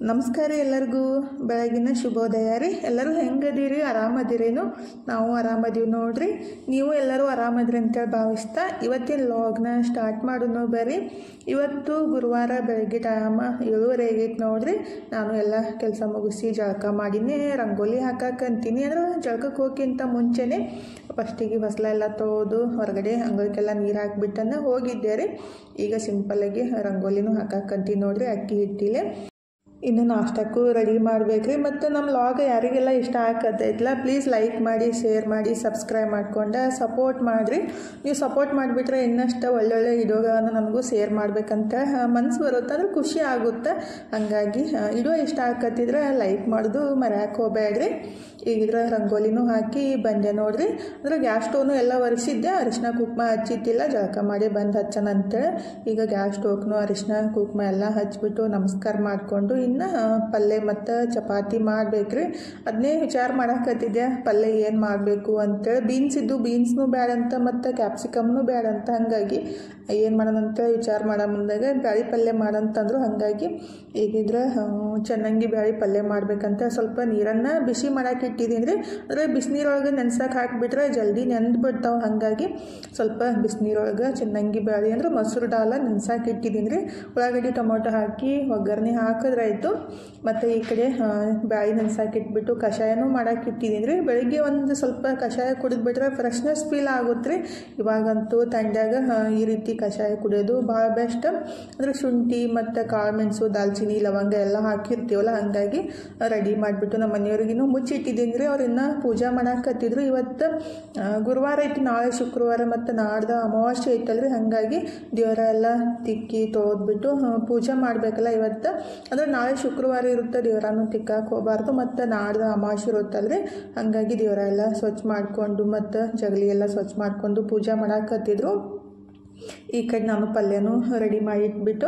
ನಮಸ್ಕಾರ ಎಲ್ಲರಿಗೂ ಬೆಳಗಿನ ಶುಭೋದಯ ರೀ. ಎಲ್ಲರೂ ಹೆಂಗದೀರಿ? ಆರಾಮದಿರೇನು? ನಾವು ಆರಾಮದೀವಿ ನೋಡ್ರಿ. ನೀವು ಎಲ್ಲರೂ ಆರಾಮದ್ರಿ ಅಂತೇಳಿ ಭಾವಿಸ್ತಾ ಇವತ್ತಿನ ಲಾಗ್ನ ಸ್ಟಾರ್ಟ್ ಮಾಡೋಣ ಬರ್ರಿ. ಇವತ್ತು ಗುರುವಾರ ಬೆಳಗ್ಗೆ ಟೈಮ್ 7:30 ಆಗೈತೆ ನೋಡ್ರಿ. ನಾನು ಎಲ್ಲ ಕೆಲಸ ಮುಗಿಸಿ ಜಳಕ ಮಾಡೀನಿ, ರಂಗೋಲಿ ಹಾಕಂತೀನಿ. ಅಂದ್ರೆ ಜಳಕಕ್ಕೆ ಹೋಗಿಂತ ಮುಂಚೆನೇ ಫಸ್ಟಿಗೆ ಹೊಸಲ ಎಲ್ಲ ತೊಳೆದು ಹೊರಗಡೆ ಅಂಗಳಕ್ಕೆಲ್ಲ ನೀರು ಹಾಕಿಬಿಟ್ಟನ್ನು ಹೋಗಿದ್ದೆ ರೀ. ಈಗ ಸಿಂಪಲ್ಲಾಗಿ ರಂಗೋಲಿನೂ ಹಾಕಂತೀನಿ ನೋಡ್ರಿ. ಅಕ್ಕಿ ಹಿಟ್ಟಿಲೆ ಇನ್ನು ನಾಷ್ಟಕ್ಕೂ ರೆಡಿ ಮಾಡ್ಬೇಕ್ರಿ. ಮತ್ತು ನಮ್ಮ ಲಾಗ್ ಯಾರಿಗೆಲ್ಲ ಇಷ್ಟ ಆಗತ್ತೈತಲ್ಲ ಪ್ಲೀಸ್ ಲೈಕ್ ಮಾಡಿ, ಶೇರ್ ಮಾಡಿ, ಸಬ್ಸ್ಕ್ರೈಬ್ ಮಾಡ್ಕೊಂಡು ಸಪೋರ್ಟ್ ಮಾಡಿರಿ. ನೀವು ಸಪೋರ್ಟ್ ಮಾಡಿಬಿಟ್ರೆ ಇನ್ನಷ್ಟು ಒಳ್ಳೊಳ್ಳೆ ವಿಡಿಯೋಗಳನ್ನು ನಮಗೂ ಶೇರ್ ಮಾಡ್ಬೇಕಂತ ಮನಸ್ಸು ಬರುತ್ತೆ, ಅಂದ್ರೆ ಖುಷಿ ಆಗುತ್ತೆ. ಹಾಗಾಗಿ ವಿಡಿಯೋ ಇಷ್ಟ ಆಗತ್ತಿದ್ರೆ ಲೈಕ್ ಮಾಡೋದು ಮರ್ಯಾಕೆ ಹೋಗಬೇಡ್ರಿ. ಈಗಿದ್ರೆ ರಂಗೋಲಿನೂ ಹಾಕಿ ಬಂದೆ ನೋಡ್ರಿ. ಅಂದ್ರೆ ಗ್ಯಾಸ್ ಸ್ಟೋವ್ನು ಎಲ್ಲ ಒರೆಸಿದ್ದೆ, ಅರಿಶಿನ ಕುಂಕುಮ ಹಚ್ಚಿದ್ದಿಲ್ಲ, ಜಳಕ ಮಾಡಿ ಬಂದು ಹಚ್ಚೋಣ ಅಂತೇಳಿ ಈಗ ಗ್ಯಾಸ್ ಸ್ಟೋವ್ನು ಅರಿಶಿನ ಕುಂಕುಮ ಎಲ್ಲ ಹಚ್ಬಿಟ್ಟು ನಮಸ್ಕಾರ ಮಾಡಿಕೊಂಡು ಇನ್ನು ಪಲ್ಯ ಮತ್ತು ಚಪಾತಿ ಮಾಡಬೇಕ್ರಿ. ಅದನ್ನೇ ವಿಚಾರ ಮಾಡಾಕತ್ತಿದ್ದೆ, ಪಲ್ಯ ಏನು ಮಾಡಬೇಕು ಅಂತೇಳಿ. ಬೀನ್ಸ್ ಇದ್ದು ಬೀನ್ಸ್ನೂ ಬೇಡ ಅಂತ ಮತ್ತು ಕ್ಯಾಪ್ಸಿಕಮ್ನೂ ಬೇಡ ಅಂತ, ಹಾಗಾಗಿ ಏನು ಮಾಡೋಣ ಅಂತೇಳಿ ವಿಚಾರ ಮಾಡೋ ಮುಂದಾಗ ಬ್ಯಾಳಿ ಪಲ್ಯ ಮಾಡಂತಂದ್ರು. ಹಾಗಾಗಿ ಈಗಿದ್ರೆ ಚೆನ್ನಾಗಿ ಬ್ಯಾಳಿ ಪಲ್ಯ ಮಾಡ್ಬೇಕಂತ ಸ್ವಲ್ಪ ನೀರನ್ನು ಬಿಸಿ ಮಾಡಕ್ಕೆ ಇಟ್ಟಿದ್ದೀನಿ ರೀ. ಅಂದರೆ ಬಿಸಿನೀರೊಳಗೆ ನೆನ್ಸಕ್ಕೆ ಹಾಕಿಬಿಟ್ರೆ ಜಲ್ದಿ ನೆಂದು ಬಿಡ್ತಾವೆ. ಹಾಗಾಗಿ ಸ್ವಲ್ಪ ಬಿಸಿನೀರೊಳಗೆ ಚೆನ್ನಾಗಿ ಬ್ಯಾಳಿ ಅಂದ್ರೆ ಮೊಸರು ದಾಲ ನೆನ್ಸಕ್ಕೆ ಇಟ್ಟಿದ್ದೀನಿ ರೀ. ಉಳ್ಳಾಗಡ್ಡಿ ಟೊಮೊಟೊ ಹಾಕಿ ಒಗ್ಗರಣೆ ಹಾಕಿದ್ರಾಯ್ತು. ಮತ್ತು ಈ ಕಡೆ ಬ್ಯಾಳಿ ನೆನ್ಸಕ್ಕೆ ಇಟ್ಬಿಟ್ಟು ಕಷಾಯನೂ ಮಾಡಕ್ಕೆ ಇಟ್ಟಿದ್ದೀನಿ ರೀ. ಬೆಳಗ್ಗೆ ಒಂದು ಸ್ವಲ್ಪ ಕಷಾಯ ಕುಡಿದ್ಬಿಟ್ರೆ ಫ್ರೆಶ್ನೆಸ್ ಫೀಲ್ ಆಗುತ್ತೆ ರೀ. ಇವಾಗಂತೂ ತಂಡ್ಯಾಗ ಈ ರೀತಿ ಕಷಾಯ ಕುಡಿಯೋದು ಭಾಳ ಬೆಸ್ಟ್. ಅಂದರೆ ಶುಂಠಿ ಮತ್ತು ಕಾಳು ಮೆಣಸು, ದಾಲ್ಚಿನ್ನಿ, ಲವಂಗ ಎಲ್ಲ ಹಾಕಿರ್ತೀವಲ್ಲ, ಹಾಗಾಗಿ ರೆಡಿ ಮಾಡಿಬಿಟ್ಟು ನಮ್ಮ ಮನೆಯವ್ರಿಗೂ ಮುಚ್ಚಿಟ್ಟಿದ್ದೀನಿ ರೀ. ಅವ್ರು ಇನ್ನೂ ಪೂಜೆ ಮಾಡಾಕತ್ತಿದ್ರು. ಇವತ್ತು ಗುರುವಾರ ಐತಿ, ನಾಳೆ ಶುಕ್ರವಾರ ಮತ್ತು ನಾಡ್ದು ಅಮಾವಾಸ್ಯೆ ಐತಲ್ರಿ. ಹಾಗಾಗಿ ದೇವರ ಎಲ್ಲ ತಿಕ್ಕಿ ತೊಳೆದ್ಬಿಟ್ಟು ಪೂಜೆ ಮಾಡಬೇಕಲ್ಲ ಇವತ್ತು. ಅಂದರೆ ನಾಳೆ ಶುಕ್ರವಾರ ಇರುತ್ತೆ, ದೇವರನ್ನು ತಿಕ್ಕಕ್ಕೆ ಹೋಗಬಾರ್ದು. ಮತ್ತು ನಾಡ್ದು ಅಮಾವಾಸ್ಯೆ ಇರುತ್ತಲ್ರಿ, ಹಾಗಾಗಿ ದೇವರ ಎಲ್ಲ ಸ್ವಚ್ಛ ಮಾಡಿಕೊಂಡು ಮತ್ತು ಜಗಲಿ ಎಲ್ಲ ಸ್ವಚ್ಛ ಮಾಡಿಕೊಂಡು ಪೂಜೆ ಮಾಡಾಕತ್ತಿದ್ರು. ಈ ಕಡೆ ನಾನು ಪಲ್ಯನೂ ರೆಡಿ ಮಾಡಿ ಇಟ್ಬಿಟ್ಟು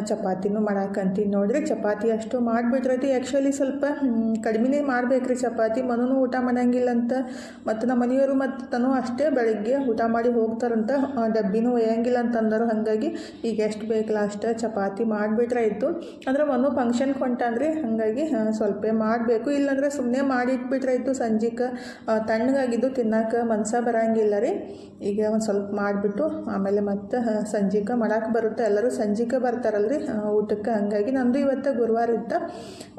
ಚಪಾತಿನೂ ಮಾಡಾಕಂತೀನಿ ನೋಡ್ರಿ. ಚಪಾತಿ ಅಷ್ಟು ಮಾಡಿಬಿಟ್ರೈತಿ. ಆ್ಯಕ್ಚುಲಿ ಸ್ವಲ್ಪ ಕಡಿಮೆನೇ ಮಾಡ್ಬೇಕ್ರಿ ಚಪಾತಿ. ಮನೂ ಊಟ ಮಾಡಂಗಿಲ್ಲ ಅಂತ, ಮತ್ತು ನಮ್ಮ ಮನೆಯವರು ಮತ್ತು ತನೂ ಅಷ್ಟೇ ಬೆಳಗ್ಗೆ ಊಟ ಮಾಡಿ ಹೋಗ್ತಾರಂತ, ಡಬ್ಬಿನೂ ಒಯ್ಯಂಗಿಲ್ಲ ಅಂತಂದರು. ಹಾಗಾಗಿ ಈಗ ಎಷ್ಟು ಬೇಕಲ್ಲ ಅಷ್ಟು ಚಪಾತಿ ಮಾಡಿಬಿಟ್ರಾಯ್ತು. ಅಂದರೆ ಮನೂ ಫಂಕ್ಷನ್ಗೆ ಹೊಂಟಾನ್ರಿ, ಹಾಗಾಗಿ ಸ್ವಲ್ಪ ಮಾಡಬೇಕು. ಇಲ್ಲಾಂದ್ರೆ ಸುಮ್ಮನೆ ಮಾಡಿ ಇಟ್ಬಿಟ್ರಾಯ್ತು. ಸಂಜೆಗೆ ತಣ್ಣಗಾಗಿದ್ದು ತಿನ್ನಕ್ಕೆ ಮನಸ್ಸು ಬರೋಂಗಿಲ್ಲ ರೀ. ಈಗ ಒಂದು ಸ್ವಲ್ಪ ಮಾಡಿಬಿಟ್ಟು ಆಮೇಲೆ ಮತ್ತು ಸಂಜೆಗೆ ಮಾಡಕ್ಕೆ ಬರುತ್ತೆ. ಎಲ್ಲರೂ ಸಂಜೆಗೆ ಬರ್ತಾರಲ್ರಿ ಊಟಕ್ಕೆ. ಹಾಗಾಗಿ ನಂದು ಇವತ್ತು ಗುರುವಾರ ಇತ್ತು,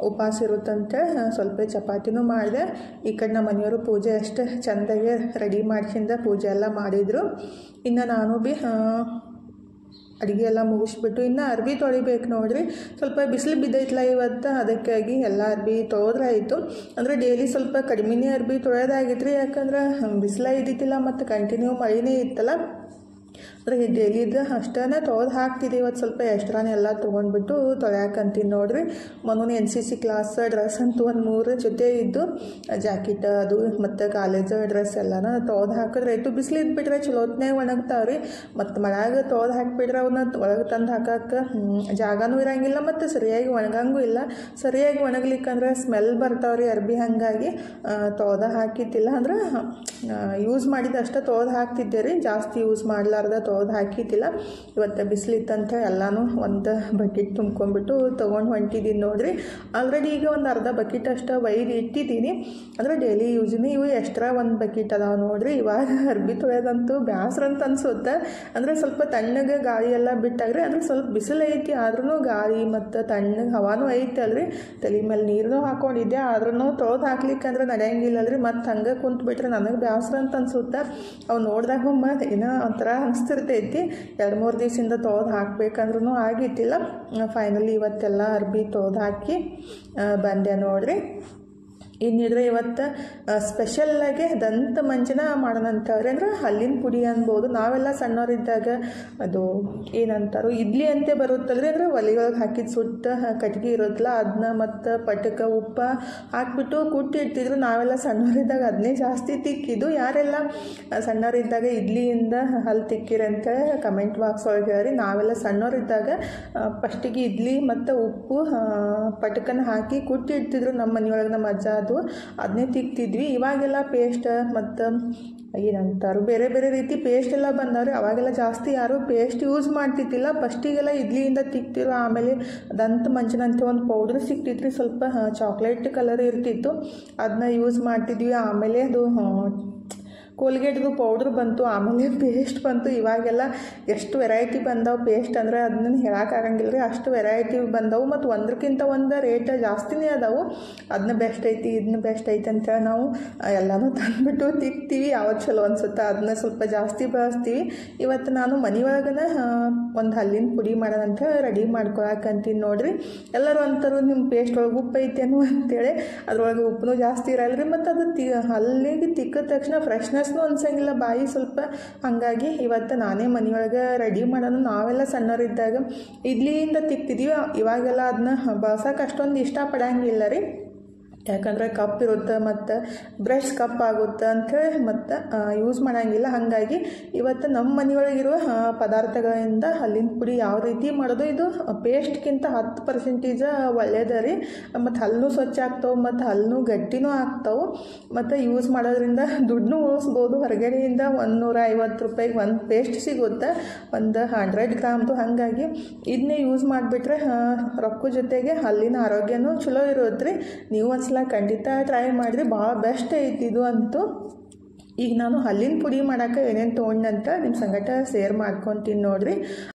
ಉಪವಾಸ ಇರುತ್ತಂತೆ ಸ್ವಲ್ಪ ಚಪಾತಿನೂ ಮಾಡಿದೆ. ಈ ಕಡೆ ನಮ್ಮ ಮನೆಯವರು ಪೂಜೆ ಅಷ್ಟು ಚೆಂದಾಗೆ ರೆಡಿ ಮಾಡ್ಸಿಂದ ಪೂಜೆ ಎಲ್ಲ ಮಾಡಿದರು. ಇನ್ನು ನಾನು ಭೀ ಅಡುಗೆ ಎಲ್ಲ ಮುಗಿಸ್ಬಿಟ್ಟು ಇನ್ನು ಅರ್ಬಿ ತೊಳಿಬೇಕು ನೋಡ್ರಿ. ಸ್ವಲ್ಪ ಬಿಸಿಲು ಬಿದ್ದೈತಲ್ಲ ಇವತ್ತು, ಅದಕ್ಕಾಗಿ ಎಲ್ಲ ಅರ್ಬಿ ತೊಳೆದ್ರಾಯಿತು. ಅಂದರೆ ಡೈಲಿ ಸ್ವಲ್ಪ ಕಡಿಮೆನೇ ಅರ್ಬಿ ತೊಳೆಯೋದಾಗಿತ್ತು ರೀ. ಯಾಕಂದ್ರೆ ಬಿಸಿಲ ಇದ್ದಿದ್ದಿಲ್ಲ ಮತ್ತು ಕಂಟಿನ್ಯೂ ಮಳೆನೇ ಇತ್ತಲ್ಲ. ಅಂದರೆ ಡೈಲಿದು ಅಷ್ಟೇ ತೊಳೆದು ಹಾಕ್ತಿದ್ದೆ. ಇವತ್ತು ಸ್ವಲ್ಪ ಎಕ್ಸ್ಟ್ರಾನೇ ಎಲ್ಲ ತೊಗೊಂಡ್ಬಿಟ್ಟು ತೊಳ್ಯಾಕಂತೀನಿ ನೋಡ್ರಿ. ಮೊನ್ನೆ NCC ಕ್ಲಾಸ್ ಡ್ರೆಸ್ ಅಂತೂ ಒಂದು 3 ಜೊತೆ ಇದ್ದು, ಜಾಕೆಟ್ ಅದು ಮತ್ತು ಕಾಲೇಜ್ ಡ್ರೆಸ್ ಎಲ್ಲನ ತೊಳೆದು ಹಾಕಿದ್ರೆ ಆಯಿತು. ಬಿಸಿಲು ಇದ್ಬಿಟ್ರೆ ಚಲೋತ್ನಾಗ ಒಣಗ್ತಾವ್ರಿ. ಮತ್ತು ಮಳೆಯಾಗ ತೊಳೆದು ಹಾಕಿಬಿಟ್ರೆ ಅವನ್ನ ಒಳಗೆ ತಂದು ಹಾಕಕ್ಕೆ ಜಾಗನೂ ಇರೋಂಗಿಲ್ಲ ಮತ್ತು ಸರಿಯಾಗಿ ಒಣಗಂಗೂ ಇಲ್ಲ. ಸರಿಯಾಗಿ ಒಣಗ್ಲಿಕ್ಕಂದ್ರೆ ಸ್ಮೆಲ್ ಬರ್ತಾವ್ರಿ ಅರ್ಬಿ. ಹಾಗಾಗಿ ತೊಳೆದು ಹಾಕಿದ್ದಿಲ್ಲ, ಅಂದ್ರೆ ಯೂಸ್ ಮಾಡಿದಷ್ಟೇ ತೊಳೆದು ಹಾಕ್ತಿದ್ದೆ ರೀ. ಜಾಸ್ತಿ ಯೂಸ್ ಮಾಡಲಾರ್ದ ತೊಳೆದು ಹಾಕಿದ್ದಿಲ್ಲ. ಇವತ್ತು ಬಿಸಿಲಿತ್ತಂತ ಎಲ್ಲನೂ ಒಂದು ಬಕೆಟ್ ತುಂಬ್ಕೊಂಡ್ಬಿಟ್ಟು ತೊಗೊಂಡು ಹೊಂಟಿದ್ದೀನಿ ನೋಡ್ರಿ. ಆಲ್ರೆಡಿ ಈಗ ಒಂದು ಅರ್ಧ ಬಕೆಟ್ ಅಷ್ಟು ಒಯ್ದು ಇಟ್ಟಿದ್ದೀನಿ. ಅಂದರೆ ಡೈಲಿ ಯೂಸ್ನೇ ಇವು ಎಕ್ಸ್ಟ್ರಾ ಒಂದು ಬಕೆಟ್ ಅದಾವೆ ನೋಡ್ರಿ. ಇವಾಗ ಅರ್ಬಿ ತೊಳೆಯೋದಂತೂ ಬ್ಯಾಸ್ರ ಅಂತ ಅನ್ಸುತ್ತೆ. ಅಂದರೆ ಸ್ವಲ್ಪ ತಣ್ಣಗೆ ಗಾಳಿ ಎಲ್ಲ ಬಿಟ್ಟಾಗ್ರಿ. ಅಂದರೆ ಸ್ವಲ್ಪ ಬಿಸಿಲು ಐತಿ, ಆದ್ರೂ ಗಾಳಿ ಮತ್ತು ತಣ್ಣಗೆ ಹವಾನೂ ಐತೆ ಅಲ್ರಿ. ತಲೆ ಮೇಲೆ ನೀರನ್ನೂ ಹಾಕ್ಕೊಂಡಿದ್ದೆ, ಆದ್ರೂ ತೊಳೆದು ಹಾಕ್ಲಿಕ್ಕಂದ್ರೆ ನಡೆಯಂಗಿಲ್ಲಲ್ರಿ. ಮತ್ತು ಹಂಗೆ ಕುಂತ್ಬಿಟ್ರೆ ನನಗೆ ಬ್ಯಾಸ್ರ ಅಂತ ಅನ್ಸುತ್ತೆ. ಅವು ನೋಡಿದಾಗ ಏನೋ ಒಂಥರ ಅನಿಸ್ತಿರ್ತೈತಿ. 2-3 ದಿವಸದಿಂದ ತೊಳೆದು ಹಾಕ್ಬೇಕಂದ್ರೂ ಆಗಿತ್ತಿಲ್ಲ. ಫೈನಲಿ ಇವತ್ತೆಲ್ಲ ಅರ್ಬಿ ತೊಳೆದು ಹಾಕಿ ಬಂದೆ ನೋಡ್ರಿ. ಇನ್ನಿದ್ರೆ ಇವತ್ತು ಸ್ಪೆಷಲ್ಲಾಗಿ ದಂತ ಮಂಜನ ಮಾಡೋಣಂತವ್ರಿ. ಅಂದ್ರೆ ಹಲ್ಲಿನ ಪುಡಿ ಅನ್ಬೋದು. ನಾವೆಲ್ಲ ಸಣ್ಣವರಿದ್ದಾಗ ಅದು ಏನಂತಾರೋ ಇಡ್ಲಿ ಅಂತೆ ಬರುತ್ತಲ್ರಿ. ಅಂದರೆ ಒಲೆಯೊಳಗೆ ಹಾಕಿದ ಸುಟ್ಟ ಕಟ್ಗೆ ಇರುತ್ತಲ್ಲ, ಅದನ್ನ ಮತ್ತು ಪಟಕ ಉಪ್ಪು ಹಾಕಿಬಿಟ್ಟು ಕುಟ್ಟಿ ಇಡ್ತಿದ್ರು. ನಾವೆಲ್ಲ ಸಣ್ಣವರಿದ್ದಾಗ ಅದನ್ನೇ ಜಾಸ್ತಿ ತಿಕ್ಕಿದ್ದು. ಯಾರೆಲ್ಲ ಸಣ್ಣವರಿದ್ದಾಗ ಇಡ್ಲಿಯಿಂದ ಹಲ್ಲು ತಿಕ್ಕಿರಂತ ಕಮೆಂಟ್ ಬಾಕ್ಸ್ ಒಳಗೆ ಹೇಳ್ರಿ. ನಾವೆಲ್ಲ ಸಣ್ಣವರಿದ್ದಾಗ ಫಸ್ಟಿಗೆ ಇಡ್ಲಿ ಮತ್ತು ಉಪ್ಪು ಪಟಕನ ಹಾಕಿ ಕುಟ್ಟಿ ಇಡ್ತಿದ್ರು ನಮ್ಮ ಮನೆಯೊಳಗೆ. ನಮ್ಮ ಅಜ್ಜ ಅದು ಅದನ್ನೇ ತಿಕ್ತಿದ್ವಿ. ಇವಾಗೆಲ್ಲ ಪೇಸ್ಟ್ ಮತ್ತು ಏನಂತಾರು ಬೇರೆ ಬೇರೆ ರೀತಿ ಪೇಸ್ಟ್ ಎಲ್ಲ ಬಂದವ್ರಿ. ಅವಾಗೆಲ್ಲ ಜಾಸ್ತಿ ಯಾರೂ ಪೇಸ್ಟ್ ಯೂಸ್ ಮಾಡ್ತಿದ್ದಿಲ್ಲ. ಫಸ್ಟಿಗೆಲ್ಲ ಇಡ್ಲಿಯಿಂದ ತಿಕ್ತಿರು. ಆಮೇಲೆ ದಂತ ಮಂಜನಂತ ಒಂದು ಪೌಡ್ರ್ ಸಿಕ್ತಿತ್ತು, ಸ್ವಲ್ಪ ಚಾಕ್ಲೇಟ್ ಕಲರ್ ಇರ್ತಿತ್ತು, ಅದನ್ನ ಯೂಸ್ ಮಾಡ್ತಿದ್ವಿ. ಆಮೇಲೆ ಅದು ಕೋಲ್ಗೇಟ್ದು ಪೌಡ್ರ್ ಬಂತು, ಆಮೇಲೆ ಪೇಸ್ಟ್ ಬಂತು. ಇವಾಗೆಲ್ಲ ಎಷ್ಟು ವೆರೈಟಿ ಬಂದವು ಪೇಸ್ಟ್ ಅಂದರೆ ಅದನ್ನ ಹೇಳೋಕ್ಕಾಗಂಗಿಲ್ಲ ರೀ, ಅಷ್ಟು ವೆರೈಟಿ ಬಂದವು. ಮತ್ತು ಒಂದಕ್ಕಿಂತ ಒಂದು ರೇಟ್ ಜಾಸ್ತಿನೇ ಅದಾವು. ಅದನ್ನ ಬೆಸ್ಟ್ ಐತಿ ಇದನ್ನ ಬೆಸ್ಟ್ ಐತಿ ಅಂತೇಳಿ ನಾವು ಎಲ್ಲನೂ ತಂದುಬಿಟ್ಟು ತಿಕ್ತೀವಿ. ಯಾವತ್ತು ಚಲೋ ಅನ್ಸುತ್ತೆ ಅದನ್ನ ಸ್ವಲ್ಪ ಜಾಸ್ತಿ ಬಳಸ್ತೀವಿ. ಇವತ್ತು ನಾನು ಮನೆಯೊಳಗನ ಒಂದು ಹಲ್ಲಿನ ಪುಡಿ ಮಾಡೋದಂತ ರೆಡಿ ಮಾಡ್ಕೊಳಕಂತೀನಿ ನೋಡಿರಿ. ಎಲ್ಲರೂ ಅಂತಾರು ನಿಮ್ಮ ಪೇಸ್ಟ್ ಒಳಗೆ ಉಪ್ಪು ಐತೇನು ಅಂತೇಳಿ. ಅದ್ರೊಳಗೆ ಉಪ್ಪು ಜಾಸ್ತಿ ಇರಲ್ಲ ರೀ, ಮತ್ತು ಅದು ಹಲ್ಲಿಗೆ ತಿಕ್ಕಿದ ತಕ್ಷಣ ಫ್ರೆಶ್ನೆಸ್ನೂ ಅನ್ಸಂಗಿಲ್ಲ ಬಾಯಿ ಸ್ವಲ್ಪ. ಹಾಗಾಗಿ ಇವತ್ತು ನಾನೇ ಮನೆಯೊಳಗೆ ರೆಡಿ ಮಾಡೋದು. ನಾವೆಲ್ಲ ಸಣ್ಣವರಿದ್ದಾಗ ಇಡ್ಲಿಯಿಂದ ತಿಕ್ತಿದ್ದೀವಿ. ಇವಾಗೆಲ್ಲ ಅದನ್ನ ಬಳಸೋಕೆ ಅಷ್ಟೊಂದು ಇಷ್ಟಪಡಂಗಿಲ್ಲ ರೀ, ಯಾಕಂದರೆ ಕಪ್ ಇರುತ್ತೆ ಮತ್ತು ಬ್ರಷ್ ಕಪ್ ಆಗುತ್ತೆ ಅಂಥೇಳಿ ಮತ್ತು ಯೂಸ್ ಮಾಡೋಂಗಿಲ್ಲ. ಹಾಗಾಗಿ ಇವತ್ತು ನಮ್ಮ ಮನೆಯೊಳಗಿರುವ ಪದಾರ್ಥಗಳಿಂದ ಹಲ್ಲಿನ ಪುಡಿ ಯಾವ ರೀತಿ ಮಾಡೋದು, ಇದು ಪೇಸ್ಟ್ಗಿಂತ 10% ಒಳ್ಳೆಯದ ರೀ. ಮತ್ತು ಹಲ್ಲು ಸ್ವಚ್ಛ ಆಗ್ತಾವೆ ಮತ್ತು ಹಲ್ಲು ಗಟ್ಟಿನೂ ಆಗ್ತಾವೆ. ಮತ್ತು ಯೂಸ್ ಮಾಡೋದ್ರಿಂದ ದುಡ್ಡು ಉಳಿಸ್ಬೋದು. ಹೊರಗಡೆಯಿಂದ 150 ರೂಪಾಯಿಗೆ ಒಂದು ಪೇಸ್ಟ್ ಸಿಗುತ್ತೆ, ಒಂದು 100 ಗ್ರಾಮ್ದು. ಹಾಗಾಗಿ ಇದನ್ನೇ ಯೂಸ್ ಮಾಡಿಬಿಟ್ರೆ ರೊಕ್ಕ ಜೊತೆಗೆ ಹಲ್ಲಿನ ಆರೋಗ್ಯನೂ ಚಲೋ ಇರುತ್ತೆ ರೀ. ನೀವು ಒಂದ್ಸಲ ಖಂಡಿತ ಟ್ರೈ ಮಾಡಿರಿ, ಭಾಳ ಬೆಸ್ಟ್ ಐತಿ ಇದು ಅಂತೂ. ಈಗ ನಾನು ಹಲ್ಲಿನ ಪುಡಿ ಮಾಡೋಕೆ ಏನೇನು ತೊಗೊಂಡಂತ ನಿಮ್ಮ ಸಂಗಟ ಶೇರ್ ಮಾಡ್ಕೊತೀನಿ ನೋಡಿರಿ.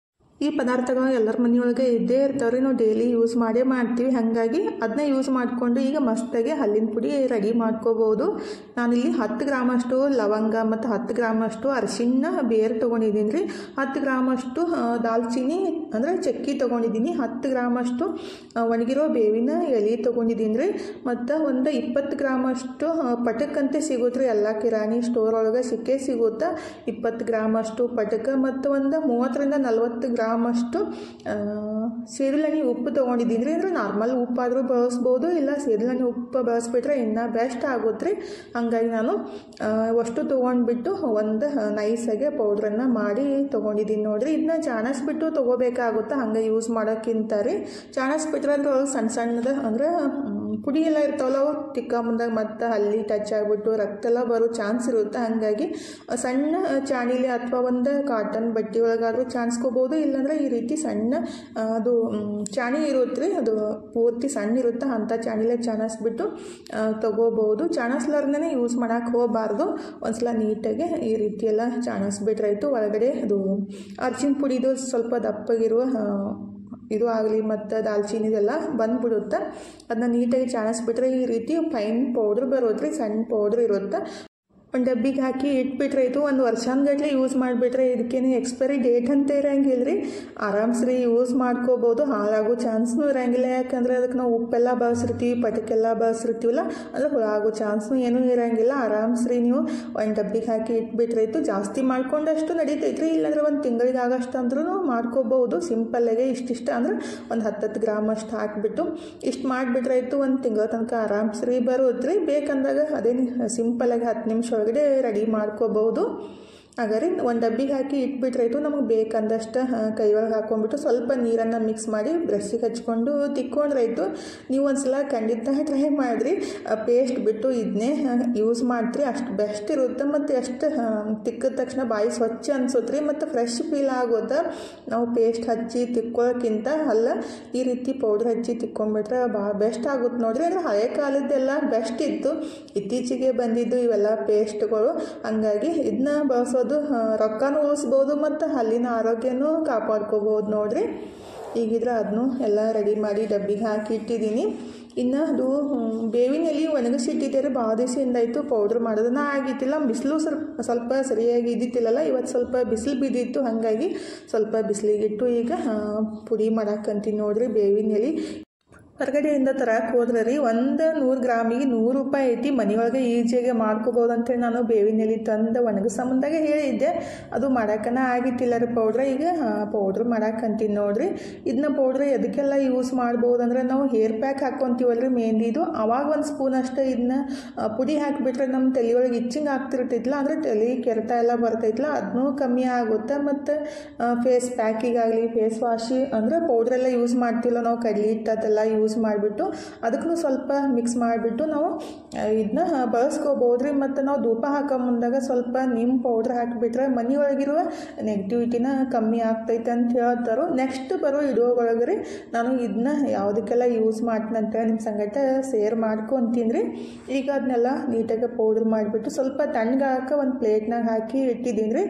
ಈ ಪದಾರ್ಥಗಳು ಎಲ್ಲರ ಮನೆಯೊಳಗೆ ಇದ್ದೇ ಇರ್ತಾವ್ರಿ, ನಾವು ಡೈಲಿ ಯೂಸ್ ಮಾಡೇ ಮಾಡ್ತೀವಿ. ಹಾಗಾಗಿ ಅದನ್ನ ಯೂಸ್ ಮಾಡಿಕೊಂಡು ಈಗ ಮಸ್ತಾಗಿ ಹಲ್ಲಿನ ಪುಡಿ ರೆಡಿ ಮಾಡ್ಕೋಬೋದು. ನಾನಿಲ್ಲಿ 10 ಗ್ರಾಮಷ್ಟು ಲವಂಗ ಮತ್ತು 10 ಗ್ರಾಮಷ್ಟು ಅರಿಶಿಣ ಬೇರೆ ತೊಗೊಂಡಿದ್ದೀನಿ ರೀ. 10 ಗ್ರಾಮಷ್ಟು ದಾಲ್ಚಿನ್ನಿ ಅಂದರೆ ಚಕ್ಕಿ ತೊಗೊಂಡಿದ್ದೀನಿ. 10 ಗ್ರಾಮಷ್ಟು ಒಣಗಿರೋ ಬೇವಿನ ಎಲೆ ತೊಗೊಂಡಿದ್ದೀನಿ ರೀ. ಮತ್ತು ಒಂದು 20 ಗ್ರಾಮಷ್ಟು ಪಟಕ್ಕಂತೆ ಸಿಗುತ್ತೆ ರೀ, ಎಲ್ಲ ಕಿರಾಣಿ ಸ್ಟೋರ್ ಒಳಗೆ ಸಿಕ್ಕೇ ಸಿಗುತ್ತೆ. 20 ಗ್ರಾಮಷ್ಟು ಪಟಕ ಮತ್ತು ಒಂದು 30 ರಿಂದ 40 ಗ್ರಾಮಷ್ಟು ಸೇರಿಲಣ್ಣಿ ಉಪ್ಪು ತೊಗೊಂಡಿದ್ದೀನಿ ರೀ. ಅಂದರೆ ನಾರ್ಮಲ್ ಉಪ್ಪಾದರೂ ಬಳಸ್ಬೋದು, ಇಲ್ಲ ಸೇರಿಲಣ್ಣಿ ಉಪ್ಪು ಬಳಸ್ಬಿಟ್ರೆ ಇನ್ನೂ ಬೆಸ್ಟ್ ಆಗುತ್ತೆ ರೀ. ಹಾಗಾಗಿ ನಾನು ಅಷ್ಟು ತೊಗೊಂಡ್ಬಿಟ್ಟು ಒಂದು ನೈಸಾಗೆ ಪೌಡ್ರನ್ನು ಮಾಡಿ ತೊಗೊಂಡಿದ್ದೀನಿ ನೋಡಿರಿ. ಇದನ್ನ ಚಾಣಿಸ್ಬಿಟ್ಟು ತೊಗೋಬೇಕಾಗುತ್ತೆ, ಹಂಗೆ ಯೂಸ್ ಮಾಡೋಕ್ಕಿಂತ ರೀ. ಚಾಣಿಸ್ಬಿಟ್ರೆ ಅದ್ರೊಳಗೆ ಸಣ್ಣ ಸಣ್ಣದ ಅಂದರೆ ಪುಡಿ ಎಲ್ಲ ಇರ್ತಾವಲ್ಲ, ಅವು ತಿಕ್ಕ ಮುಂದಾಗ ಮತ್ತು ಹಲ್ಲಿ ಟಚ್ ಆಗಿಬಿಟ್ಟು ರಕ್ತ ಎಲ್ಲ ಬರೋ ಚಾನ್ಸ್ ಇರುತ್ತೆ. ಹಾಗಾಗಿ ಸಣ್ಣ ಚಾಣಿಲಿ ಅಥವಾ ಒಂದು ಕಾಟನ್ ಬಟ್ಟೆ ಒಳಗಾದರೂ ಚಾಣಿಸ್ಕೋಬೋದು. ಇಲ್ಲಾಂದರೆ ಈ ರೀತಿ ಸಣ್ಣ ಅದು ಚಾಣಿ ಇರುತ್ತೆ ರೀ, ಅದು ಪೂರ್ತಿ ಸಣ್ಣ ಇರುತ್ತೆ, ಅಂಥ ಚಾಣಿಲೇ ಚಾಣಿಸ್ಬಿಟ್ಟು ತೊಗೋಬೋದು. ಚಾಣಿಸ್ಲಾರ್ದೇ ಯೂಸ್ ಮಾಡೋಕೆ ಹೋಗಬಾರ್ದು. ಒಂದ್ಸಲ ನೀಟಾಗಿ ಈ ರೀತಿ ಎಲ್ಲ ಚಾಣಿಸ್ಬಿಟ್ರಾಯ್ತು. ಒಳಗಡೆ ಅದು ಅರ್ಶಿನ ಪುಡಿದು ಸ್ವಲ್ಪ ದಪ್ಪಗಿರುವ ಇದು ಆಗಲಿ ಮತ್ತು ದಾಲ್ಚಿನ್ನಿದೆಲ್ಲ ಬಂದುಬಿಡುತ್ತೆ. ಅದನ್ನ ನೀಟಾಗಿ ಚಾಣಿಸ್ಬಿಟ್ರೆ ಈ ರೀತಿ ಫೈನ್ ಪೌಡ್ರ್ ಬರೋದ್ರಿ, ಸಣ್ಣ ಪೌಡ್ರ್ ಇರುತ್ತೆ. ಒಂದು ಡಬ್ಬಿಗೆ ಹಾಕಿ ಇಟ್ಬಿಟ್ರಾಯ್ತು. ಒಂದು ವರ್ಷಾನ್ಗಟ್ಲೆ ಯೂಸ್ ಮಾಡಿಬಿಟ್ರೆ ಇದಕ್ಕೇನು ಎಕ್ಸ್ಪೈರಿ ಡೇಟ್ ಅಂತ ಇರೋಂಗಿಲ್ಲ ರೀ. ಆರಾಮ್ಸ್ರಿ ಯೂಸ್ ಮಾಡ್ಕೋಬೋದು, ಹಾಳಾಗೋ ಚಾನ್ಸ್ನೂ ಇರೋಂಗಿಲ್ಲ. ಯಾಕಂದರೆ ಅದಕ್ಕೆ ನಾವು ಉಪ್ಪೆಲ್ಲ ಬಳಸಿರ್ತೀವಿ, ಪಟಕ್ಕೆಲ್ಲ ಬಳಸಿರ್ತೀವಲ್ಲ, ಅಂದರೆ ಹುಳಾಗೋ ಚಾನ್ಸ್ನೂ ಏನೂ ಇರೋಂಗಿಲ್ಲ. ಆರಾಮ್ಸ್ರಿ ನೀವು ಒಂದು ಡಬ್ಬಿಗೆ ಹಾಕಿ ಇಟ್ಬಿಟ್ರಾಯ್ತು. ಜಾಸ್ತಿ ಮಾಡ್ಕೊಂಡಷ್ಟು ನಡೀತೈತ್ರಿ, ಇಲ್ಲಾಂದ್ರೆ ಒಂದು ತಿಂಗಳಿಗೆ ಆಗಷ್ಟು ಅಂದ್ರೂ ಮಾಡ್ಕೋಬೋದು. ಸಿಂಪಲ್ಲಾಗೆ ಇಷ್ಟಿಷ್ಟ ಅಂದರೆ ಒಂದು 10 ಗ್ರಾಮಷ್ಟು ಹಾಕಿಬಿಟ್ಟು ಇಷ್ಟು ಮಾಡಿಬಿಟ್ರಾಯ್ತು. ಒಂದು ತಿಂಗಳ ತನಕ ಆರಾಮ್ಸ್ರಿ ಬರೋದ್ರಿ. ಬೇಕಂದಾಗ ಅದೇನು ಸಿಂಪಲ್ಲಾಗಿ 10 ನಿಮಿಷ ಒಳಗಡೆ ರೆಡಿ ಮಾಡ್ಕೋಬೋದು. ಹಾಗಾದ್ರೆ ಒಂದು ಡಬ್ಬಿಗೆ ಹಾಕಿ ಇಟ್ಬಿಟ್ರಾಯ್ತು. ನಮಗೆ ಬೇಕಂದಷ್ಟು ಕೈ ಒಳಗೆ ಹಾಕ್ಕೊಂಡ್ಬಿಟ್ಟು ಸ್ವಲ್ಪ ನೀರನ್ನು ಮಿಕ್ಸ್ ಮಾಡಿ ಬ್ರಷ್ಷಿಗೆ ಹಚ್ಕೊಂಡು ತಿಕ್ಕೊಂಡ್ರಾಯ್ತು. ನೀವು ಒಂದ್ಸಲ ಖಂಡಿತ ಟ್ರೈ ಮಾಡಿರಿ. ಪೇಸ್ಟ್ ಬಿಟ್ಟು ಇದನ್ನೇ ಯೂಸ್ ಮಾಡ್ತೀರಿ, ಅಷ್ಟು ಬೆಸ್ಟ್ ಇರುತ್ತೆ. ಮತ್ತು ಎಷ್ಟು ತಿಕ್ಕಿದ ತಕ್ಷಣ ಬಾಯಿ ಸ್ವಚ್ಛ ಅನ್ಸುತ್ತೆ ರೀ, ಮತ್ತು ಫ್ರೆಶ್ ಫೀಲ್ ಆಗುತ್ತೆ. ನಾವು ಪೇಸ್ಟ್ ಹಚ್ಚಿ ತಿಕ್ಕೋಕ್ಕಿಂತ ಅಲ್ಲ, ಈ ರೀತಿ ಪೌಡ್ರ್ ಹಚ್ಚಿ ತಿಕ್ಕೊಂಡ್ಬಿಟ್ರೆ ಭಾಳ ಬೆಸ್ಟ್ ಆಗುತ್ತೆ ನೋಡಿರಿ. ಅಂದರೆ ಹಳೆ ಕಾಲದ್ದೆಲ್ಲ ಬೆಸ್ಟ್ ಇತ್ತು, ಇತ್ತೀಚೆಗೆ ಬಂದಿದ್ದು ಇವೆಲ್ಲ ಪೇಸ್ಟ್ಗಳು. ಹಂಗಾಗಿ ಇದನ್ನ ಬಳಸೋದು ರೊಕ್ಕನೂ ಉಳಿಸ್ಬೋದು ಮತ್ತು ಹಲ್ಲಿನ ಆರೋಗ್ಯನೂ ಕಾಪಾಡ್ಕೋಬೋದು ನೋಡಿರಿ. ಈಗಿದ್ರೆ ಅದನ್ನು ಎಲ್ಲ ರೆಡಿ ಮಾಡಿ ಡಬ್ಬಿಗೆ ಹಾಕಿ ಇಟ್ಟಿದ್ದೀನಿ. ಇನ್ನು ಅದು ಬೇವಿನ ಎಲೆ ಒಣಗಿಸಿಟ್ಟಿದ್ದಾರೆ, ಭಾಳ ದಿವಸದಿಂದ ಆಯಿತು ಪೌಡ್ರ್ ಮಾಡೋದನ್ನ ಆಗಿತ್ತಿಲ್ಲ. ಬಿಸಿಲು ಸ್ವಲ್ಪ ಸರಿಯಾಗಿ ಇದ್ದಿತ್ತಿಲ್ಲಲ್ಲ, ಇವತ್ತು ಸ್ವಲ್ಪ ಬಿಸಿಲು ಬಿದ್ದಿತ್ತು. ಹಾಗಾಗಿ ಸ್ವಲ್ಪ ಬಿಸಿಲಿಗಿಟ್ಟು ಈಗ ಪುಡಿ ಮಾಡಾಕಂತೀನಿ ನೋಡಿರಿ. ಬೇವಿನ ಎಲೆ ಹೊರಗಡೆಯಿಂದ ತರಕ್ಕೆ ಹೋದ್ರೆ ರೀ 100 ಗ್ರಾಮಿಗೆ 100 ರೂಪಾಯಿ ಐತಿ. ಮನೆಯೊಳಗೆ ಈಜಿಯಾಗಿ ಮಾಡ್ಕೋಬೋದು ಅಂತೇಳಿ ನಾನು ಬೇವಿನ ಎಲೆ ತಂದು ಒಣಗಿಸೋ ಹೇಳಿದ್ದೆ. ಅದು ಮಾಡೋಕ್ಕನ ಆಗಿತ್ತಿಲ್ಲ ರೀ ಪೌಡ್ರ್. ಈಗ ಪೌಡ್ರ್ ಮಾಡಾಕಂತೀನಿ ನೋಡಿರಿ. ಇದನ್ನ ಪೌಡ್ರ್ ಎದಕ್ಕೆಲ್ಲ ಯೂಸ್ ಮಾಡ್ಬೋದು ಅಂದರೆ, ನಾವು ಹೇರ್ ಪ್ಯಾಕ್ ಹಾಕ್ಕೊತೀವಲ್ರಿ ಮೆಹಂದಿದು, ಅವಾಗ ಒಂದು ಸ್ಪೂನ್ ಅಷ್ಟೇ ಇದನ್ನ ಪುಡಿ ಹಾಕಿಬಿಟ್ರೆ ನಮ್ಮ ತಲೆಯೊಳಗೆ ಇಚ್ಚಿಂಗ್ ಆಗ್ತಿರ್ತಿತ್ತಲ್ಲ, ಅಂದರೆ ತಲೆ ಕೆರೆತ ಎಲ್ಲ ಬರ್ತೈತಲ್ಲ, ಅದನ್ನೂ ಕಮ್ಮಿ ಆಗುತ್ತೆ. ಮತ್ತು ಫೇಸ್ ಪ್ಯಾಕಿಗಾಗಲಿ ಫೇಸ್ ವಾಶಿ ಅಂದರೆ ಪೌಡ್ರೆಲ್ಲ ಯೂಸ್ ಮಾಡ್ತಿಲ್ಲ ನಾವು, ಕಡ್ಲಿ ಹಿಟ್ಟು ಅದೆಲ್ಲ ಯೂಸ್ ಮಾಡಿಬಿಟ್ಟು ಅದಕ್ಕೂ ಸ್ವಲ್ಪ ಮಿಕ್ಸ್ ಮಾಡಿಬಿಟ್ಟು ನಾವು ಇದನ್ನ ಬಳಸ್ಕೋಬೋದು ರೀ. ಮತ್ತು ನಾವು ಧೂಪ ಹಾಕೋ ಮುಂದಾಗ ಸ್ವಲ್ಪ ನಿಮ್ ಪೌಡ್ರ್ ಹಾಕಿಬಿಟ್ರೆ ಮನೆಯೊಳಗಿರುವ ನೆಗೆಟಿವಿಟಿನ ಕಮ್ಮಿ ಆಗ್ತೈತೆ ಅಂತ ಹೇಳ್ತಾರೆ. ನೆಕ್ಸ್ಟ್ ಬರೋ ವಿಡಿಯೋಗೊಳಗೆ ರೀ ನಾನು ಇದನ್ನ ಯಾವುದಕ್ಕೆಲ್ಲ ಯೂಸ್ ಮಾಡ್ತೀನಿ ಅಂತೇಳಿ ನಿಮ್ಮ ಸಂಗಟ ಶೇರ್ ಮಾಡ್ಕೊತೀನಿ ರೀ. ಈಗ ಅದನ್ನೆಲ್ಲ ನೀಟಾಗಿ ಪೌಡ್ರ್ ಮಾಡಿಬಿಟ್ಟು ಸ್ವಲ್ಪ ತಣ್ಣಗಾಕ ಒಂದು ಪ್ಲೇಟ್ನಾಗ ಹಾಕಿ ಇಟ್ಟಿದ್ದೀನಿ ರೀ.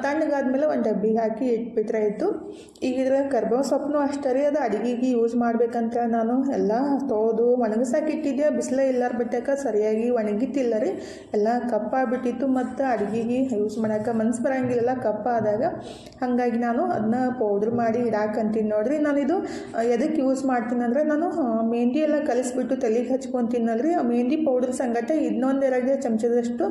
ತಣ್ಣಗಾದ್ಮೇಲೆ ಒಂದು ಡಬ್ಬಿಗೆ ಹಾಕಿ ಇಟ್ಬಿಟ್ರೆ ಆಯಿತು. ಈಗ ಇದ್ರ ಕರ್ಬೇವು ಸೊಪ್ಪು ಅಷ್ಟೇ ರೀ, ಅದು ಅಡುಗೆಗೆ ಯೂಸ್ ಮಾಡ್ಬೇಕಂತ ನಾನು ಎಲ್ಲ ತೊಳೆದು ಒಣಗಿಸಾಕಿ ಇಟ್ಟಿದ್ದೆ. ಬಿಸಿಲೇ ಇಲ್ಲಾರ ಬಿಟ್ಟಾಕ ಸರಿಯಾಗಿ ಒಣಗಿತ್ತಿಲ್ಲ ರೀ, ಎಲ್ಲ ಕಪ್ಪಾಗ್ಬಿಟ್ಟಿತ್ತು. ಮತ್ತು ಅಡುಗೆಗೆ ಯೂಸ್ ಮಾಡೋಕೆ ಮನ್ಸು ಬರೋಂಗಿಲ್ಲ ಕಪ್ಪಾದಾಗ. ಹಾಗಾಗಿ ನಾನು ಅದನ್ನ ಪೌಡ್ರ್ ಮಾಡಿ ಇಡಾಕಂತೀನಿ ನೋಡ್ರಿ. ನಾನಿದು ಎದಕ್ಕೆ ಯೂಸ್ ಮಾಡ್ತೀನಿ ಅಂದರೆ ನಾನು ಮೆಹಂದಿ ಎಲ್ಲ ಕಲಿಸ್ಬಿಟ್ಟು ತಲೆಗೆ ಹಚ್ಕೊತೀನಲ್ರಿ, ಆ ಮೆಹಂದಿ ಪೌಡ್ರ್ ಸಂಗಟ ಇನ್ನೊಂದೆರಡು ಚಮಚದಷ್ಟು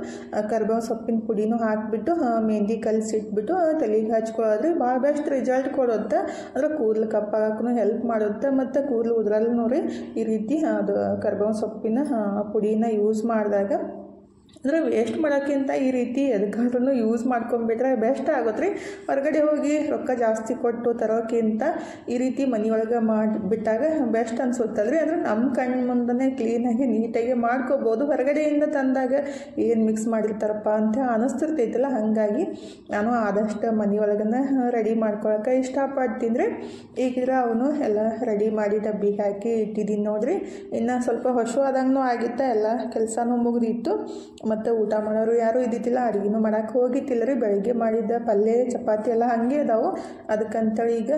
ಕರ್ಬೇವು ಸೊಪ್ಪಿನ ಪುಡಿನೂ ಹಾಕಿಬಿಟ್ಟು ಮೆಹಂದಿ ಕಲಿಸಿಟ್ಬಿಟ್ಟು ತಲೆಗೆ ಹಚ್ಕೊಳ್ಳೋದ್ರಿ ಭಾಳ ಬೆಸ್ಟ್ ರಿಸಲ್ಟ್ ಕೊಡುತ್ತೆ. ಅಂದರೆ ಕೂದಲು ಕಪ್ಪಾಗಕ್ಕೂ ಹೆಲ್ಪ್ ಮಾಡುತ್ತೆ ಮತ್ತು ಕೂದಲು ಉದ್ರಲ್ಲೂ ನೋಡಿ ಈ ರೀತಿ ಅದು ಕರ್ಬೇವು ಸೊಪ್ಪಿನ ಪುಡಿನ ಯೂಸ್ ಮಾಡಿದಾಗ ಅಂದರೆ ವೇಸ್ಟ್ ಮಾಡೋಕ್ಕಿಂತ ಈ ರೀತಿ ಎದಕ್ಕಾದ್ರೂ ಯೂಸ್ ಮಾಡ್ಕೊಂಡ್ಬಿಟ್ರೆ ಬೆಸ್ಟ್ ಆಗುತ್ತೆ ರೀ. ಹೊರಗಡೆ ಹೋಗಿ ರೊಕ್ಕ ಜಾಸ್ತಿ ಕೊಟ್ಟು ತರೋಕ್ಕಿಂತ ಈ ರೀತಿ ಮನೆಯೊಳಗೆ ಮಾಡಿಬಿಟ್ಟಾಗ ಬೆಸ್ಟ್ ಅನ್ಸುತ್ತಲ್ರಿ. ಅಂದರೆ ನಮ್ಮ ಕಣ್ಣು ಮುಂದೆ ಕ್ಲೀನಾಗಿ ನೀಟಾಗಿ ಮಾಡ್ಕೋಬೋದು. ಹೊರಗಡೆಯಿಂದ ತಂದಾಗ ಏನು ಮಿಕ್ಸ್ ಮಾಡಿರ್ತಾರಪ್ಪ ಅಂತ ಅನ್ನಿಸ್ತಿರ್ತೈತಲ್ಲ, ಹಾಗಾಗಿ ನಾನು ಆದಷ್ಟು ಮನೆಯೊಳಗನ್ನ ರೆಡಿ ಮಾಡ್ಕೊಳಕ್ಕೆ ಇಷ್ಟಪಡ್ತೀನಿ ರೀ. ಈಗಿದ್ರೆ ಅವನು ಎಲ್ಲ ರೆಡಿ ಮಾಡಿ ಡಬ್ಬಿಗೆ ಹಾಕಿ ಇಟ್ಟಿದ್ದೀನಿ ನೋಡಿರಿ. ಇನ್ನು ಸ್ವಲ್ಪ ಹೊಸವಾದಂಗೂ ಆಗಿತ್ತ, ಎಲ್ಲ ಕೆಲಸನೂ ಮುಗಿದಿತ್ತು. ಮತ್ತು ಊಟ ಮಾಡೋರು ಯಾರೂ ಇದ್ದಿದ್ದಿಲ್ಲ, ಅಡುಗೆನೂ ಮಾಡೋಕ್ಕೆ ಹೋಗಿತ್ತಿಲ್ಲ ರೀ. ಬೆಳಗ್ಗೆ ಮಾಡಿದ್ದ ಪಲ್ಯ ಚಪಾತಿ ಎಲ್ಲ ಹಾಗೆ ಅದಾವು. ಅದಕ್ಕಂತೇಳಿ ಈಗ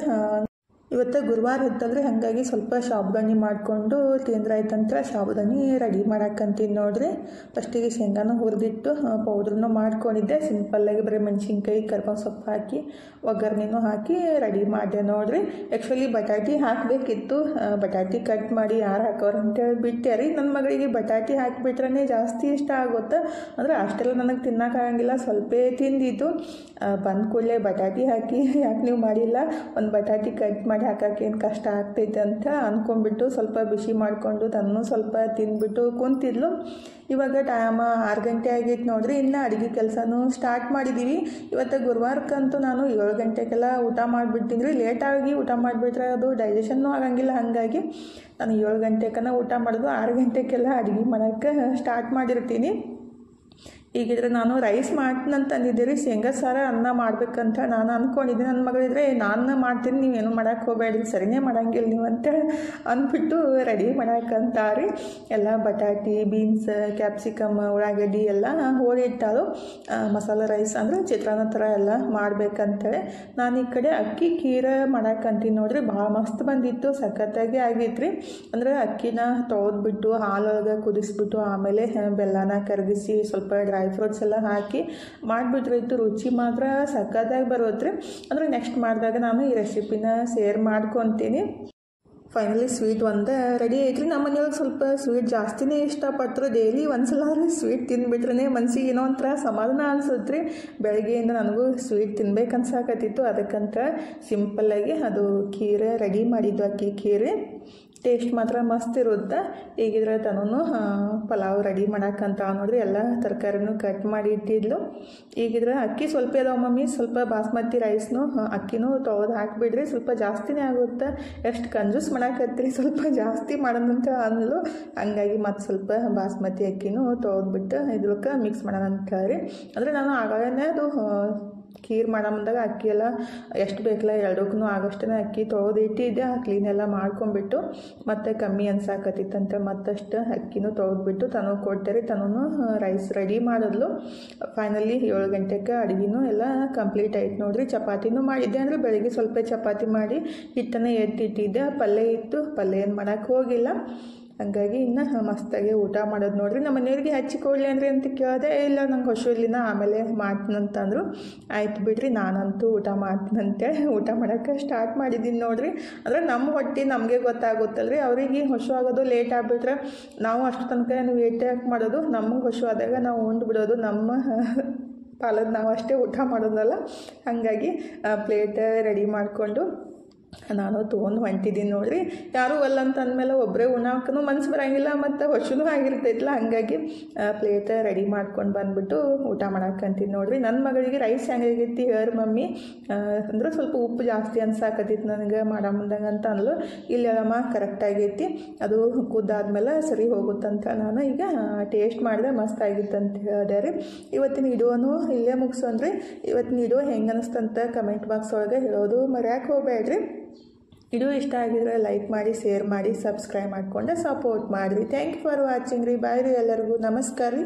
ಇವತ್ತು ಗುರುವಾರ ಇತ್ತಲ್ರಿ, ಹಾಗಾಗಿ ಸ್ವಲ್ಪ ಸಾಬುದಾನಿ ಮಾಡಿಕೊಂಡು ತಿಂದ್ರಾಯ್ತಂತ ಸಾಬುದಾನಿ ರೆಡಿ ಮಾಡಾಕಂತೀನಿ ನೋಡ್ರಿ. ಫಸ್ಟಿಗೆ ಶೇಂಗಾನ ಹುರಿದಿಟ್ಟು ಪೌಡ್ರನ್ನೂ ಮಾಡ್ಕೊಂಡಿದ್ದೆ. ಸಿಂಪಲ್ಲಾಗಿ ಬರೀ ಮೆಣಸಿನ್ಕಾಯಿ ಕರ್ಬೇವು ಸೊಪ್ಪು ಹಾಕಿ ಒಗ್ಗರಣೆನೂ ಹಾಕಿ ರೆಡಿ ಮಾಡಿದೆ ನೋಡ್ರಿ. ಆ್ಯಕ್ಚುಲಿ ಬಟಾಟಿ ಹಾಕಬೇಕಿತ್ತು, ಬಟಾಟಿ ಕಟ್ ಮಾಡಿ ಯಾರು ಹಾಕೋರು ಅಂತೇಳಿ ಬಿಟ್ಟೆ ರೀ. ನನ್ನ ಮಗಳಿಗೆ ಬಟಾಟಿ ಹಾಕಿಬಿಟ್ರೆ ಜಾಸ್ತಿ ಇಷ್ಟ ಆಗುತ್ತೆ. ಅಂದರೆ ಅಷ್ಟೆಲ್ಲ ನನಗೆ ತಿನ್ನೋಕ್ಕಾಗಂಗಿಲ್ಲ, ಸ್ವಲ್ಪ ತಿಂದಿದ್ದು. ಬಂದ ಕೂಡಲೇ ಬಟಾಟಿ ಹಾಕಿ ಯಾಕೆ ನೀವು ಮಾಡಿಲ್ಲ, ಒಂದು ಬಟಾಟಿ ಕಟ್ ಮಾಡಿ ಹಾಕೋಕೆ ಏನು ಕಷ್ಟ ಆಗ್ತೈತೆ ಅಂತ ಅಂದ್ಕೊಂಡ್ಬಿಟ್ಟು ಸ್ವಲ್ಪ ಬಿಸಿ ಮಾಡಿಕೊಂಡು ತನ್ನೂ ಸ್ವಲ್ಪ ತಿಂದ್ಬಿಟ್ಟು ಕುಂತಿದ್ಲು. ಇವಾಗ ಟೈಮ್ 6 ಗಂಟೆ ಆಗೈತೆ ನೋಡ್ರಿ. ಇನ್ನು ಅಡುಗೆ ಕೆಲಸನೂ ಸ್ಟಾರ್ಟ್ ಮಾಡಿದ್ದೀವಿ. ಇವತ್ತು ಗುರುವಾರಕ್ಕಂತೂ ನಾನು 7 ಗಂಟೆಗೆಲ್ಲ ಊಟ ಮಾಡಿಬಿಡ್ತೀನಿ ರೀ. ಲೇಟಾಗಿ ಊಟ ಮಾಡಿಬಿಟ್ರೆ ಅದು ಡೈಜೆಷನ್ನೂ ಆಗಂಗಿಲ್ಲ, ಹಾಗಾಗಿ ನಾನು 7 ಗಂಟೆಗೆ ಊಟ ಮಾಡೋದು, 6 ಗಂಟೆಗೆಲ್ಲ ಅಡುಗೆ ಮಾಡೋಕ್ಕೆ ಸ್ಟಾರ್ಟ್ ಮಾಡಿರ್ತೀನಿ. ಈಗಿದ್ರೆ ನಾನು ರೈಸ್ ಮಾಡ್ತೀನಂತ ಅಂದಿದ್ದೆ ರೀ. ಶೇಂಗಾ ಸಾರ ಅನ್ನ ಮಾಡ್ಬೇಕಂತ ನಾನು ಅಂದ್ಕೊಂಡಿದ್ದೆ. ನನ್ನ ಮಗಳಿದ್ರೆ ನಾನು ಮಾಡ್ತೀನಿ, ನೀವೇನು ಮಾಡೋಕ್ಕೆ ಹೋಗಬೇಡ್ರಿ, ಸರಿನೇ ಮಾಡೋಂಗಿಲ್ಲ ನೀವು ಅಂತ ಅಂದ್ಬಿಟ್ಟು ರೆಡಿ ಮಾಡೋಕ್ಕಂತ ರೀ. ಎಲ್ಲ ಬಟಾಟಿ, ಬೀನ್ಸ್, ಕ್ಯಾಪ್ಸಿಕಮ್, ಉಳ್ಳಾಗಡ್ಡಿ ಎಲ್ಲ ಹೋಳಿಟ್ಟಾಳು. ಮಸಾಲೆ ರೈಸ್ ಅಂದರೆ ಚಿತ್ರಾನ್ನ ಥರ ಎಲ್ಲ ಮಾಡ್ಬೇಕಂತೇಳಿ ನಾನು ಈ ಕಡೆ ಅಕ್ಕಿ ಖೀರ ಮಾಡೋಕ್ಕಂತೀನಿ ನೋಡ್ರಿ. ಭಾಳ ಮಸ್ತ್ ಬಂದಿತ್ತು, ಸಖತ್ತಾಗಿ ಆಗೈತ್ರಿ. ಅಂದರೆ ಅಕ್ಕಿನ ತೊಳೆದ್ಬಿಟ್ಟು ಹಾಲೊಳಗೆ ಕುದಿಸ್ಬಿಟ್ಟು ಆಮೇಲೆ ಬೆಲ್ಲನ ಕರಗಿಸಿ ಸ್ವಲ್ಪ ಡ್ರೈ ಫ್ರೂಟ್ಸ್ ಎಲ್ಲ ಹಾಕಿ ಮಾಡಿಬಿಟ್ರೆ ಇತ್ತು, ರುಚಿ ಮಾತ್ರ ಸಖತ್ತಾಗಿ ಬರೋದ್ರಿ. ಅಂದರೆ ನೆಕ್ಸ್ಟ್ ಮಾಡಿದಾಗ ನಾನು ಈ ರೆಸಿಪಿನ ಶೇರ್ ಮಾಡ್ಕೊತೀನಿ. ಫೈನಲಿ ಸ್ವೀಟ್ ಒಂದೇ ರೆಡಿ ಐತ್ರಿ. ನಮ್ಮ ಮನೆಯೊಳಗೆ ಸ್ವಲ್ಪ ಸ್ವೀಟ್ ಜಾಸ್ತಿನೇ ಇಷ್ಟಪಟ್ಟರು. ಡೈಲಿ ಒಂದ್ಸಲ ಸ್ವೀಟ್ ತಿಂದುಬಿಟ್ರೆ ಮನ್ಸಿಗೆ ಏನೋ ಒಂಥರ ಸಮಾಧಾನ ಅನ್ಸುತ್ತೆ ರೀ. ಬೆಳಗ್ಗೆಯಿಂದ ನನಗೂ ಸ್ವೀಟ್ ತಿನ್ಬೇಕು ಅನ್ಸಾಕತ್ತಿತ್ತು, ಅದಕ್ಕಂತ ಸಿಂಪಲ್ಲಾಗಿ ಅದು ಖೀರೆ ರೆಡಿ ಮಾಡಿದ್ದು, ಅಕ್ಕಿ ಖೀರೆ. ಟೇಸ್ಟ್ ಮಾತ್ರ ಮಸ್ತ್ ಇರುತ್ತೆ. ಈಗಿದ್ರೆ ತನೂ ಪಲಾವ್ ರೆಡಿ ಮಾಡೋಕ್ಕಂತ ನೋಡ್ರಿ. ಎಲ್ಲ ತರಕಾರಿನೂ ಕಟ್ ಮಾಡಿ ಇಟ್ಟಿದ್ಲು. ಈಗಿದ್ರೆ ಅಕ್ಕಿ ಸ್ವಲ್ಪ ಇದಾವೆ ಮಮ್ಮಿ, ಸ್ವಲ್ಪ ಬಾಸ್ಮತಿ ರೈಸ್ನು ಅಕ್ಕಿನೂ ತೊಳೆದು ಹಾಕಿಬಿಡ್ರಿ, ಸ್ವಲ್ಪ ಜಾಸ್ತಿನೇ ಆಗುತ್ತೆ. ಎಷ್ಟು ಕಂಜೂಸ್ ಮಾಡಾಕತ್ತೀರಿ, ಸ್ವಲ್ಪ ಜಾಸ್ತಿ ಮಾಡೋಣಂತ ಅಂದ್ಲು. ಹಂಗಾಗಿ ಮತ್ತು ಸ್ವಲ್ಪ ಬಾಸ್ಮತಿ ಅಕ್ಕಿನೂ ತೊಳೆದ್ಬಿಟ್ಟು ಇದ್ರಕ್ಕೆ ಮಿಕ್ಸ್ ಮಾಡೋಣ ಅಂತ ಹೇಳಿ. ಅಂದರೆ ನಾನು ಆಗಾಗನೇ ಅದು ಖೀರ್ ಮಾಡೋ ಮುಂದಾಗ ಅಕ್ಕಿ ಎಲ್ಲ ಎಷ್ಟು ಬೇಕಲ್ಲ ಎರಡಕ್ಕೂ ಆಗಷ್ಟೇ ಅಕ್ಕಿ ತೊಳೆದು ಇಟ್ಟಿದ್ದೆ. ಕ್ಲೀನೆಲ್ಲ ಮಾಡ್ಕೊಂಡ್ಬಿಟ್ಟು ಮತ್ತು ಕಮ್ಮಿ ಅನ್ಸಾಕತ್ತಿತ್ತಂತ ಮತ್ತಷ್ಟು ಅಕ್ಕಿನೂ ತೊಳೆದ್ಬಿಟ್ಟು ತನೂ ಕೊಟ್ಟರೆ ತನೂ ರೈಸ್ ರೆಡಿ ಮಾಡಿದ್ಲು. ಫೈನಲಿ 7 ಗಂಟೆಗೆ ಅಡುಗೆನೂ ಎಲ್ಲ ಕಂಪ್ಲೀಟ್ ಆಯ್ತು ನೋಡ್ರಿ. ಚಪಾತಿನೂ ಮಾಡಿದ್ದೆ, ಅಂದರೆ ಬೆಳಗ್ಗೆ ಸ್ವಲ್ಪ ಚಪಾತಿ ಮಾಡಿ ಹಿಟ್ಟನ್ನು ಎತ್ತಿಟ್ಟಿದ್ದೆ. ಪಲ್ಯ ಇತ್ತು, ಪಲ್ಯ ಏನು ಮಾಡೋಕ್ಕೆ ಹೋಗಿಲ್ಲ. ಹಂಗಾಗಿ ಇನ್ನು ಮಸ್ತಾಗಿ ಊಟ ಮಾಡೋದು ನೋಡ್ರಿ. ನಮ್ಮ ಮನೆಯವ್ರಿಗೆ ಹಚ್ಚಿಕೊಳ್ಳಿ ಅಂದರೆ ಅಂತ ಕೇಳಿದೆ, ಇಲ್ಲ ನಂಗೆ ಹೊಸಲಿನ ಆಮೇಲೆ ಮಾಡ್ತೀನಂತಂದರು. ಆಯ್ತು ಬಿಡ್ರಿ, ನಾನಂತೂ ಊಟ ಮಾಡ್ತೀನಂತೇಳಿ ಊಟ ಮಾಡೋಕ್ಕೆ ಸ್ಟಾರ್ಟ್ ಮಾಡಿದ್ದೀನಿ ನೋಡ್ರಿ. ಅಂದರೆ ನಮ್ಮ ಹೊಟ್ಟೆ ನಮಗೆ ಗೊತ್ತಾಗುತ್ತಲ್ರಿ, ಅವರಿಗೆ ಆಗೋದು ಲೇಟ್ ಆಗಿಬಿಟ್ರೆ ನಾವು ಅಷ್ಟು ತನಕ ವೇಟ್ ಯಾಕೆ ಮಾಡೋದು, ನಮಗೆ ಆದಾಗ ನಾವು ಉಂಡು ಬಿಡೋದು, ನಮ್ಮ ಪಾಲದ ನಾವು ಅಷ್ಟೇ ಊಟ ಮಾಡೋದಲ್ಲ. ಹಾಗಾಗಿ ಪ್ಲೇಟ್ ರೆಡಿ ಮಾಡಿಕೊಂಡು ನಾನು ತೊಗೊಂಡು ಹೊಂಟಿದ್ದೀನಿ ನೋಡಿರಿ. ಯಾರೂ ಅಲ್ಲ ಅಂತ ಅಂದಮೇಲೆ ಒಬ್ಬರೇ ಉಣ್ಣಾಕೂ ಮನ್ಸು ಬರೋಂಗಿಲ್ಲ ಮತ್ತು ಹೊಶನೂ ಆಗಿರ್ತೈತಿಲ್ಲ. ಹಾಗಾಗಿ ಪ್ಲೇಟ್ ರೆಡಿ ಮಾಡ್ಕೊಂಡು ಬಂದುಬಿಟ್ಟು ಊಟ ಮಾಡಕ್ಕಂತೀನಿ ನೋಡಿರಿ. ನನ್ನ ಮಗಳಿಗೆ ರೈಸ್ ಹೆಂಗಾಗೈತಿ ಹೇಳಿ ಮಮ್ಮಿ ಅಂದ್ರೆ ಸ್ವಲ್ಪ ಉಪ್ಪು ಜಾಸ್ತಿ ಅನ್ಸಾಕತ್ತೈತಿ ನನಗೆ ಮಾಡೋ ಮುಂದಂಗೆ ಅಂತ ಅಂದ್ಲು. ಇಲ್ಲ ಅಮ್ಮ ಕರೆಕ್ಟಾಗೈತಿ, ಅದು ಕುದ್ದಾದ್ಮೇಲೆ ಸರಿ ಹೋಗುತ್ತಂತ ನಾನು ಈಗ ಟೇಸ್ಟ್ ಮಾಡಿದೆ, ಮಸ್ತ್ ಆಗಿತ್ತು ಅಂತ ಹೇಳಿದೆ ರೀ. ಇವತ್ತಿನ ವಿಡಿಯೋನು ಇಲ್ಲೇ ಮುಗಿಸೋನ್ರಿ. ಇವತ್ತಿನ ವಿಡಿಯೋ ಹೆಂಗೆ ಅನಿಸ್ತಂತ ಕಮೆಂಟ್ ಬಾಕ್ಸ್ ಒಳಗೆ ಹೇಳೋದು ಮರ್ಯಾಕೆ ಹೋಗಬೇಡ್ರಿ. ವಿಡಿಯೋ ಇಷ್ಟ ಆಗಿದ್ರೆ ಲೈಕ್ ಮಾಡಿ, ಶೇರ್ ಮಾಡಿ, ಸಬ್ಸ್ಕ್ರೈಬ್ ಮಾಡಿಕೊಂಡು ಸಪೋರ್ಟ್ ಮಾಡಿರಿ. ಥ್ಯಾಂಕ್ ಯು ಫಾರ್ ವಾಚಿಂಗ್ ರೀ. ಬಾಯ್ ರೀ ಎಲ್ಲರಿಗೂ. ನಮಸ್ಕಾರ ರೀ.